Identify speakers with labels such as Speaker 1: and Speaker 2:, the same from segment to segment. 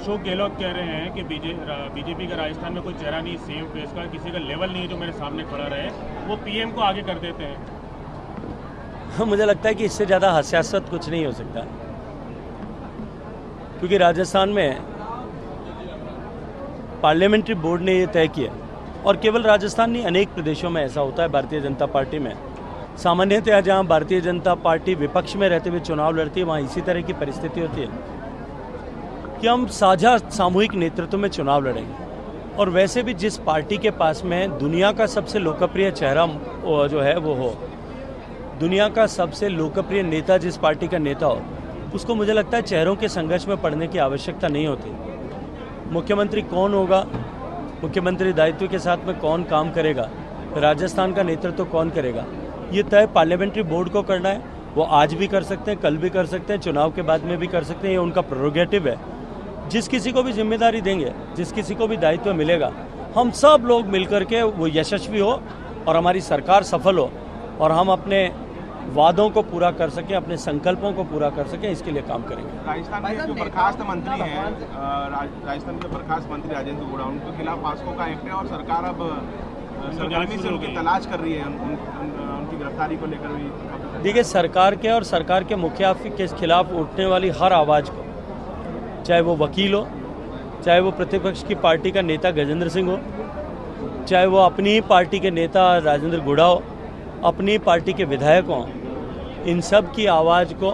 Speaker 1: अशोक गहलोत कह रहे हैं कि बीजेपी का राजस्थान में कोई चेहरा नहीं, सेम फेस का, किसी का लेवल नहीं है जो मेरे सामने खड़ा रहे, वो पीएम को आगे कर देते हैं।
Speaker 2: मुझे लगता है कि इससे ज़्यादा हास्यास्पद कुछ नहीं हो सकता, क्योंकि राजस्थान में पार्लियामेंट्री बोर्ड ने ये तय किया, और केवल राजस्थान नहीं, अनेक प्रदेशों में ऐसा होता है भारतीय जनता पार्टी में। सामान्यतः जहाँ भारतीय जनता पार्टी विपक्ष में रहते हुए चुनाव लड़ती है, वहाँ इसी तरह की परिस्थिति होती है कि हम साझा सामूहिक नेतृत्व में चुनाव लड़ेंगे। और वैसे भी जिस पार्टी के पास में दुनिया का सबसे लोकप्रिय चेहरा जो है वो हो, दुनिया का सबसे लोकप्रिय नेता जिस पार्टी का नेता हो, उसको मुझे लगता है चेहरों के संघर्ष में पड़ने की आवश्यकता नहीं होती। मुख्यमंत्री कौन होगा, मुख्यमंत्री दायित्व के साथ में कौन काम करेगा, राजस्थान का नेतृत्व कौन करेगा, ये तय पार्लियामेंट्री बोर्ड को करना है। वो आज भी कर सकते हैं, कल भी कर सकते हैं, चुनाव के बाद में भी कर सकते हैं, ये उनका प्रेरोगेटिव है। जिस किसी को भी जिम्मेदारी देंगे, जिस किसी को भी दायित्व मिलेगा, हम सब लोग मिलकर के वो यशस्वी हो और हमारी सरकार सफल हो और हम अपने वादों को पूरा कर सकें, अपने संकल्पों को पूरा कर सकें, इसके लिए काम करेंगे।
Speaker 3: राजस्थान के जो बर्खास्त मंत्री हैं, राजस्थान के बर्खास्त मंत्री राजेंद्र गुड़ा, उनके खिलाफ पास्को का एक्ट है और सरकार अब सरगर्मी से उनकी तलाश कर रही है, उनकी गिरफ्तारी को लेकर भी।
Speaker 2: देखिए, सरकार के और सरकार के मुखिया के खिलाफ उठने वाली हर आवाज़ को, चाहे वो वकील हो, चाहे वो प्रतिपक्ष की पार्टी का नेता गजेंद्र सिंह हो, चाहे वो अपनी ही पार्टी के नेता राजेंद्र गुड़ा हो, अपनी पार्टी के विधायक हों, इन सब की आवाज़ को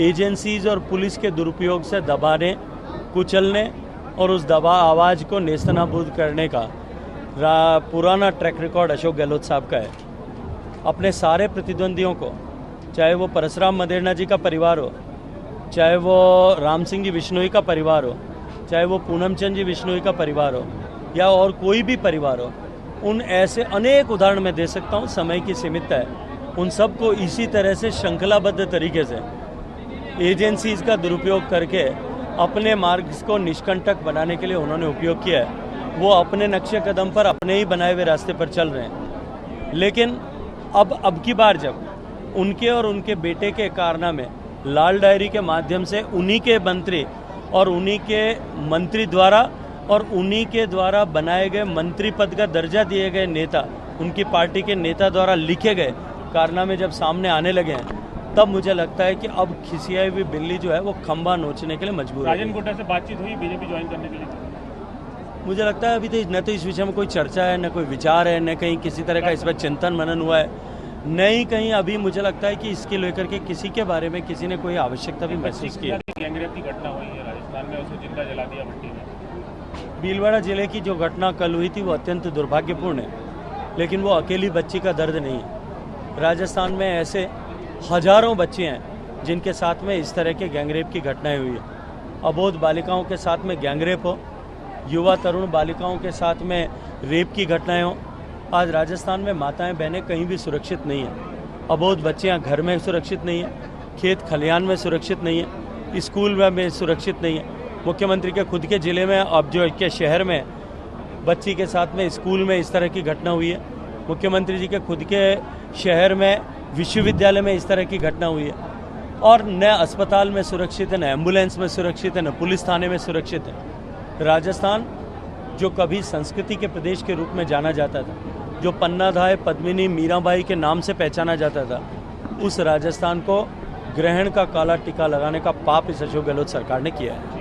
Speaker 2: एजेंसीज और पुलिस के दुरुपयोग से दबाने, कुचलने और उस आवाज़ को नेस्तनाबूद करने का पुराना ट्रैक रिकॉर्ड अशोक गहलोत साहब का है। अपने सारे प्रतिद्वंदियों को, चाहे वो परसराम मदेरणा जी का परिवार हो, चाहे वो राम सिंह जी बिश्नोई का परिवार हो, चाहे वो पूनम चंद जी बिश्नोई का परिवार हो, या और कोई भी परिवार हो, उन ऐसे अनेक उदाहरण मैं दे सकता हूँ, समय की सीमितता है। उन सबको इसी तरह से श्रृंखलाबद्ध तरीके से एजेंसीज का दुरुपयोग करके अपने मार्ग को निष्कंटक बनाने के लिए उन्होंने उपयोग किया है। वो अपने नक्शे कदम पर अपने ही बनाए हुए रास्ते पर चल रहे हैं। लेकिन अब की बार जब उनके और उनके बेटे के कारनामे लाल डायरी के माध्यम से उन्हीं के मंत्री और उन्हीं के मंत्री द्वारा और उन्हीं के द्वारा बनाए गए मंत्री पद का दर्जा दिए गए नेता, उनकी पार्टी के नेता द्वारा लिखे गए कारनामे जब सामने आने लगे हैं, तब मुझे लगता है कि अब खिसियाई हुई बिल्ली जो है वो खंबा नोचने के लिए मजबूर है।
Speaker 1: राजन गुट्टा से बातचीत हुई बीजेपी ज्वाइन करने के लिए?
Speaker 2: मुझे लगता है अभी तो न तो इस विषय में कोई चर्चा है, न कोई विचार है, न कहीं किसी तरह का इस पर चिंतन मनन हुआ है, नहीं कहीं अभी मुझे लगता है कि इसके लेकर के किसी के बारे में किसी ने कोई आवश्यकता भी महसूस की है।
Speaker 1: गैंगरेप की घटना हुई है राजस्थान में, उसको जिंदा जला दिया भट्टी में।
Speaker 2: भीलवाड़ा जिले की जो घटना कल हुई थी वो अत्यंत दुर्भाग्यपूर्ण है, लेकिन वो अकेली बच्ची का दर्द नहीं है। राजस्थान में ऐसे हजारों बच्चे हैं जिनके साथ में इस तरह के गैंगरेप की घटनाएं हुई है। अबोध बालिकाओं के साथ में गैंगरेप हो, युवा तरुण बालिकाओं के साथ में रेप की घटनाएं हो। आज राजस्थान में माताएं बहनें कहीं भी सुरक्षित नहीं हैं। अबोध बच्चियां घर में सुरक्षित नहीं हैं, खेत खलिहान में सुरक्षित नहीं है, स्कूल में सुरक्षित नहीं है। मुख्यमंत्री के खुद के ज़िले में, अब जो के शहर में बच्ची के साथ में स्कूल में इस तरह की घटना हुई है। मुख्यमंत्री जी के खुद के शहर में विश्वविद्यालय में इस तरह की घटना हुई है। और न अस्पताल में सुरक्षित है, न एम्बुलेंस में सुरक्षित है, न पुलिस थाने में सुरक्षित है। राजस्थान जो कभी संस्कृति के प्रदेश के रूप में जाना जाता था, जो पन्नाधाय, पद्मिनी, मीराबाई के नाम से पहचाना जाता था, उस राजस्थान को ग्रहण का काला टीका लगाने का पाप इस अशोक गहलोत सरकार ने किया है।